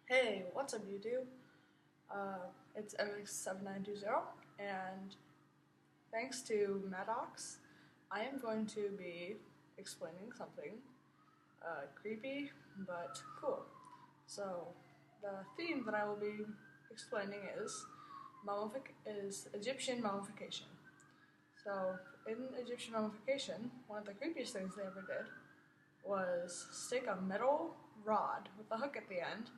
Hey, what's up YouTube? It's MX7920, and thanks to Maddox, I am going to be explaining something creepy but cool. So, the theme that I will be explaining is Egyptian mummification. So, in Egyptian mummification, one of the creepiest things they ever did was stick a metal rod with a hook at the end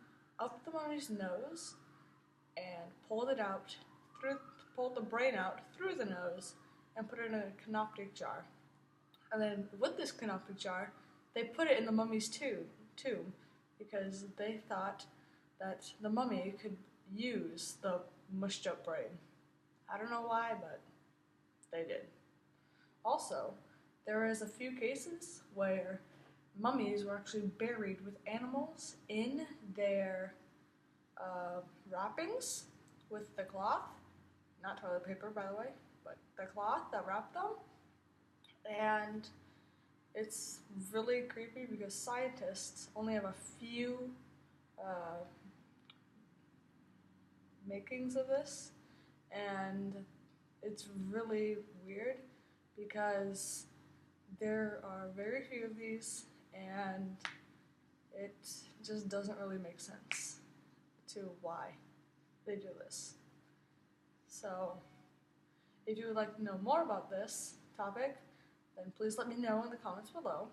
up the mummy's nose and pulled the brain out through the nose and put it in a canoptic jar. And then with this canoptic jar, they put it in the mummy's tomb because they thought that the mummy could use the mushed up brain. I don't know why, but they did. Also, there is a few cases where mummies were actually buried with animals in their wrappings with the cloth, not toilet paper by the way, but the cloth that wrapped them. And it's really creepy because scientists only have a few makings of this, and it's really weird because there are very few of these, and it just doesn't really make sense to why they do this. So, if you would like to know more about this topic, then please let me know in the comments below.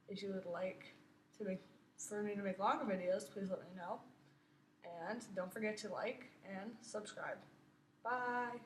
If you would like for me to make longer videos, please let me know. And don't forget to like and subscribe. Bye!